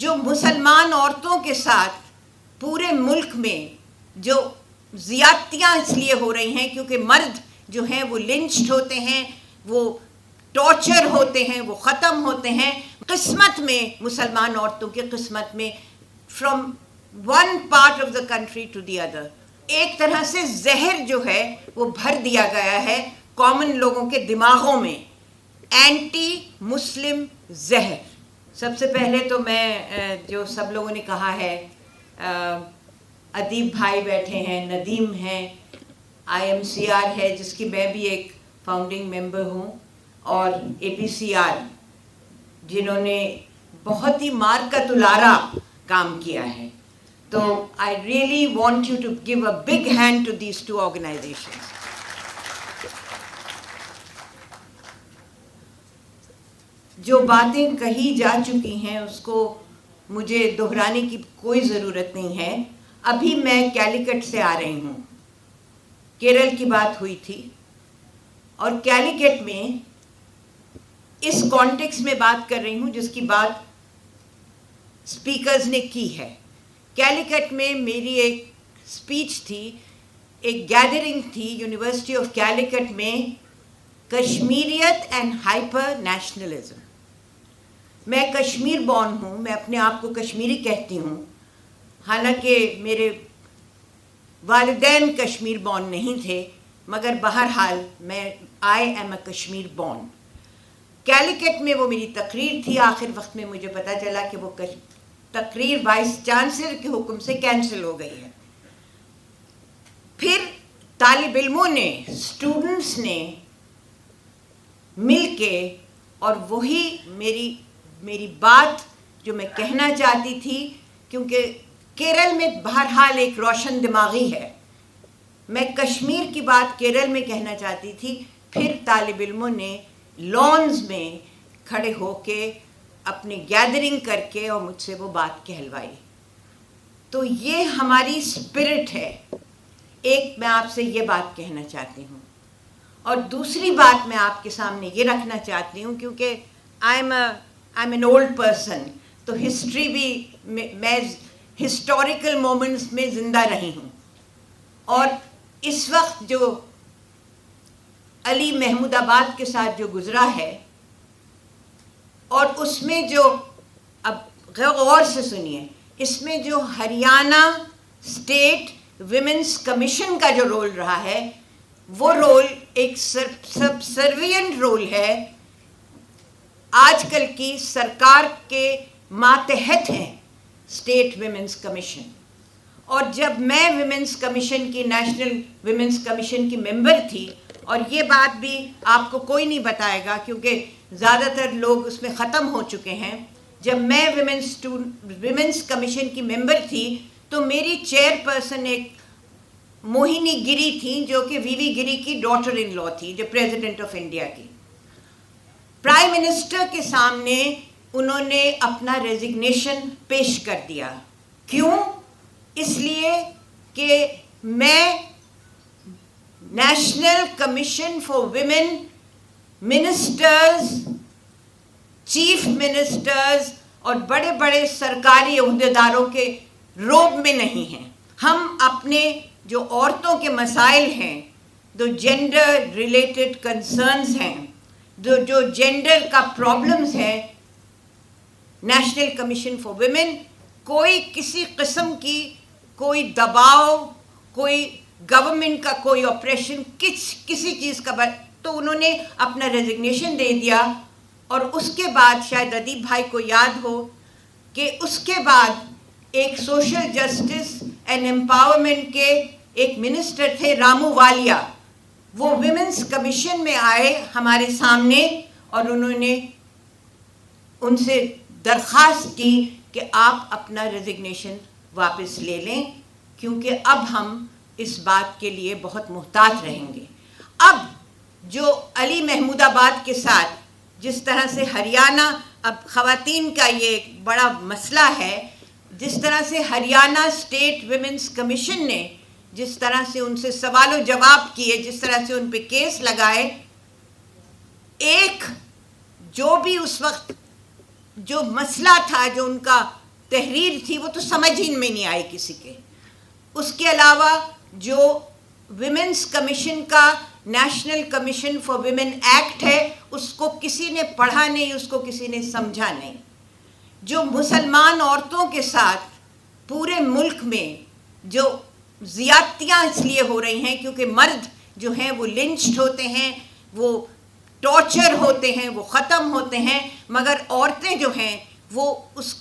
جو مسلمان عورتوں کے ساتھ پورے ملک میں جو زیادتیاں اس لیے ہو رہی ہیں کیونکہ مرد جو ہیں وہ لنچڈ ہوتے ہیں، وہ ٹارچر ہوتے ہیں، وہ ختم ہوتے ہیں، قسمت میں مسلمان عورتوں کی قسمت میں from one part of the country to the other ایک طرح سے زہر جو ہے وہ بھر دیا گیا ہے کامن لوگوں کے دماغوں میں، اینٹی مسلم زہر. سب سے پہلے تو میں جو سب لوگوں نے کہا ہے، ادیب بھائی بیٹھے ہیں، ندیم ہیں، IMCR ہے جس کی میں بھی ایک فاؤنڈنگ ممبر ہوں، اور APCR جنہوں نے بہت ہی مارکت الارا کام کیا ہے. تو I really want you to give a big hand to these two organizations. جو باتیں کہی جا چکی ہیں اس کو مجھے دہرانے کی کوئی ضرورت نہیں ہے. ابھی میں کیلیکٹ سے آ رہی ہوں، کیرل کی بات ہوئی تھی، اور کیلیکٹ میں اس کانٹیکس میں بات کر رہی ہوں جس کی بات اسپیکرز نے کی ہے. کیلیکٹ میں میری ایک اسپیچ تھی، ایک گیدرنگ تھی یونیورسٹی آف کیلیکٹ میں، کشمیریت اینڈ ہائپر نیشنلزم. میں کشمیر بورن ہوں، میں اپنے آپ کو کشمیری کہتی ہوں، حالانکہ میرے والدین کشمیر بورن نہیں تھے، مگر بہرحال میں I am a Kashmir born. Calicut میں وہ میری تقریر تھی. آخر وقت میں مجھے پتہ چلا کہ وہ تقریر وائس چانسلر کے حکم سے کینسل ہو گئی ہے. پھر طالب علموں نے، اسٹوڈنٹس نے مل کے، اور وہی میری بات جو میں کہنا چاہتی تھی، کیونکہ کیرل میں بہرحال ایک روشن دماغی ہے، میں کشمیر کی بات کیرل میں کہنا چاہتی تھی. پھر طالب علموں نے لانز میں کھڑے ہو کے اپنی گیدرنگ کر کے اور مجھ سے وہ بات کہلوائی. تو یہ ہماری اسپرٹ ہے. ایک میں آپ سے یہ بات کہنا چاہتی ہوں، اور دوسری بات میں آپ کے سامنے یہ رکھنا چاہتی ہوں، کیونکہ I am an old person, تو ہسٹری بھی میں ہسٹوریکل مومنٹس میں زندہ رہی ہوں. اور اس وقت جو علی محمود آباد کے ساتھ جو گزرا ہے، اور اس میں جو، اب غور سے سنیے، اس میں جو ہریانہ اسٹیٹ ویمنس کمیشن کا جو رول رہا ہے، وہ رول ایک سبسروینٹ رول ہے. آج کل کی سرکار کے ماتحت ہیں اسٹیٹ ویمنس کمیشن. اور جب میں ویمنس کمیشن کی، نیشنل ویمنس کمیشن کی ممبر تھی، اور یہ بات بھی آپ کو کوئی نہیں بتائے گا کیونکہ زیادہ تر لوگ اس میں ختم ہو چکے ہیں، جب میں ویمنس کمیشن کی ممبر تھی تو میری چیئر پرسن ایک موہنی گری تھیں، جو کہ وی گری کی ڈاٹر ان لا تھی، جو پریزیڈنٹ آف انڈیا کی. پرائم منسٹر کے سامنے انہوں نے اپنا ریزگنیشن پیش کر دیا. کیوں؟ اس لیے کہ میں national commission for women ministers, chief ministers اور بڑے بڑے سرکاری عہدیداروں کے روب میں نہیں ہیں. ہم اپنے جو عورتوں کے مسائل ہیں، جو جینڈر ریلیٹڈ کنسرنز ہیں، جو جینڈر کا پرابلمز ہیں، نیشنل کمیشن فار ویمن کوئی کسی قسم کی کوئی دباؤ، کوئی گورنمنٹ کا کوئی آپریشن، کسی چیز کا تو انہوں نے اپنا ریزگنیشن دے دیا. اور اس کے بعد شاید ادیب بھائی کو یاد ہو کہ اس کے بعد ایک سوشل جسٹس اینڈ امپاورمنٹ کے ایک منسٹر تھے، رامو والیا. وہ ویمنس کمیشن میں آئے ہمارے سامنے، اور انہوں نے ان سے درخواست کی کہ آپ اپنا ریزگنیشن واپس لے لیں، کیونکہ اب ہم اس بات کے لیے بہت محتاط رہیں گے. اب جو علی محمود آباد کے ساتھ جس طرح سے ہریانہ، اب خواتین کا یہ ایک بڑا مسئلہ ہے، جس طرح سے ہریانہ اسٹیٹ ویمنس کمیشن نے جس طرح سے ان سے سوال و جواب کیے، جس طرح سے ان پہ کیس لگائے، ایک جو بھی اس وقت جو مسئلہ تھا، جو ان کا تحریر تھی وہ تو سمجھ ہی میں نہیں آئی کسی کے. اس کے علاوہ جو ویمنس کمیشن کا national commission for women act ہے اس کو کسی نے پڑھا نہیں, اس کو کسی نے سمجھا نہیں. جو مسلمان عورتوں کے ساتھ پورے ملک میں جو زیادتیاں اس لیے ہو رہی ہیں کیونکہ مرد جو ہیں وہ لنچڈ ہوتے ہیں, وہ ٹارچر ہوتے ہیں, وہ ختم ہوتے ہیں, مگر عورتیں جو ہیں وہ اس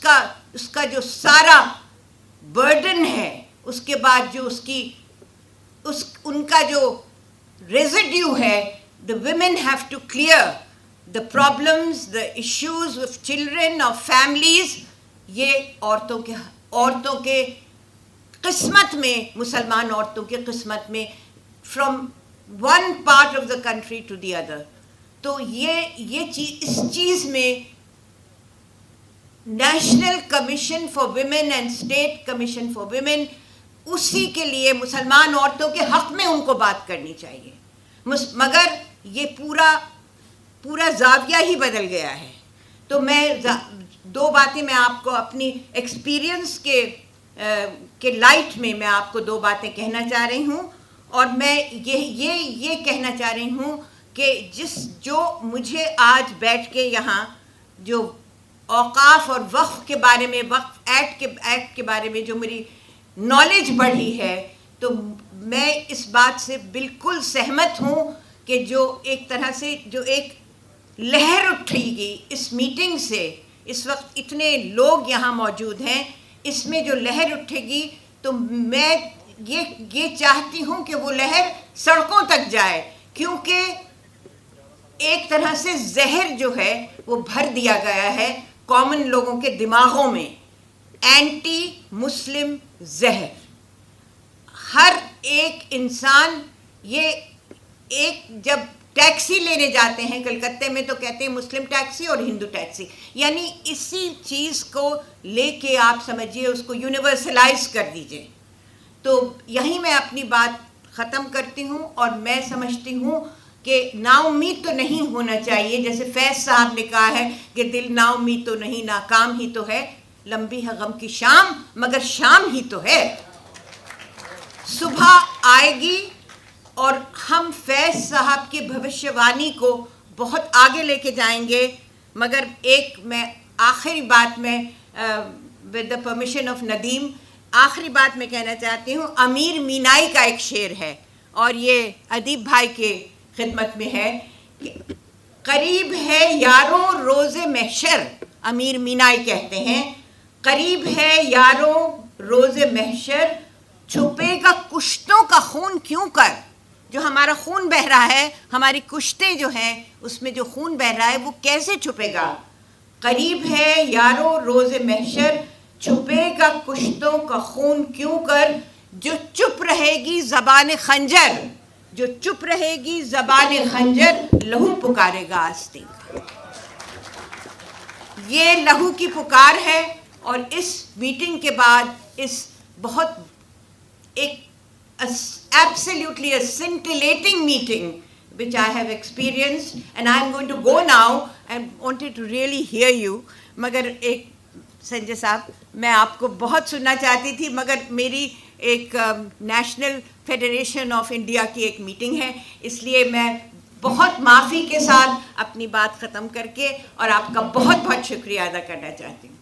کا جو سارا برڈن ہے, اس کے بعد جو ان کا جو ریزیڈیو ہے, the women have to clear the problems, the issues of children, of families. یہ عورتوں کے قسمت میں, مسلمان عورتوں کے قسمت میں from one part of the country to the other. تو اس چیز میں national commission for women and state commission for women, اسی کے لیے مسلمان عورتوں کے حق میں ان کو بات کرنی چاہیے, مگر یہ پورا زاویہ ہی بدل گیا ہے. تو میں دو باتیں میں آپ کو اپنی ایکسپیرئنس کے لائٹ میں آپ کو دو باتیں کہنا چاہ رہی ہوں, اور میں یہ کہنا چاہ رہی ہوں کہ جو مجھے آج بیٹھ کے یہاں جو اوقاف اور وقف کے بارے میں, وقف ایکٹ کے بارے میں جو میری نالج بڑھی ہے, تو میں اس بات سے بالکل سہمت ہوں کہ جو ایک طرح سے جو ایک لہر اٹھے گی اس میٹنگ سے, اس وقت اتنے لوگ یہاں موجود ہیں, اس میں جو لہر اٹھے گی تو میں یہ چاہتی ہوں کہ وہ لہر سڑکوں تک جائے, کیونکہ ایک طرح سے زہر جو ہے وہ بھر دیا گیا ہے کامن لوگوں کے دماغوں میں, اینٹی مسلم زہر. ہر ایک انسان جب ٹیکسی لینے جاتے ہیں کلکتے میں تو کہتے ہیں مسلم ٹیکسی اور ہندو ٹیکسی, یعنی اسی چیز کو لے کے آپ سمجھیے اس کو یونیورسلائز کر دیجئے. تو یہیں میں اپنی بات ختم کرتی ہوں, اور میں سمجھتی ہوں کہ نا امید تو نہیں ہونا چاہیے, جیسے فیض صاحب نے کہا ہے کہ دل نا امید تو نہیں, ناکام ہی تو ہے, لمبی ہے غم کی شام مگر شام ہی تو ہے. صبح آئے گی اور ہم فیض صاحب کی بھوشیہ وانی کو بہت آگے لے کے جائیں گے. مگر ایک میں آخری بات میں with the permission of Nadeem آخری بات میں کہنا چاہتی ہوں. امیر مینائی کا ایک شعر ہے اور یہ ادیب بھائی کے خدمت میں ہے کہ قریب ہے یاروں روز محشر, امیر مینائی کہتے ہیں قریب ہے یاروں روز محشر, چھپے گا کشتوں کا خون کیوں کر. جو ہمارا خون بہہ رہا ہے, ہماری کشتیں جو ہیں اس میں جو خون بہہ رہا ہے وہ کیسے چھپے گا. قریب ہے یاروں روز محشر, چھپے گا کشتوں کا خون کیوں کر. جو چپ رہے گی زبان خنجر, جو چپ رہے گی زبان خنجر, لہو پکارے گا آستین کا. یہ لہو کی پکار ہے. اور اس میٹنگ کے بعد اس بہت ایک absolutely a scintillating meeting which I have experienced, and I am going to go now and wanted to really hear you. مگر ایک سنجے صاحب میں آپ کو بہت سننا چاہتی تھی, مگر میری ایک نیشنل فیڈریشن آف انڈیا کی ایک میٹنگ ہے, اس لیے میں بہت معافی کے ساتھ اپنی بات ختم کر کے اور آپ کا بہت بہت شکریہ ادا کرنا چاہتی ہوں.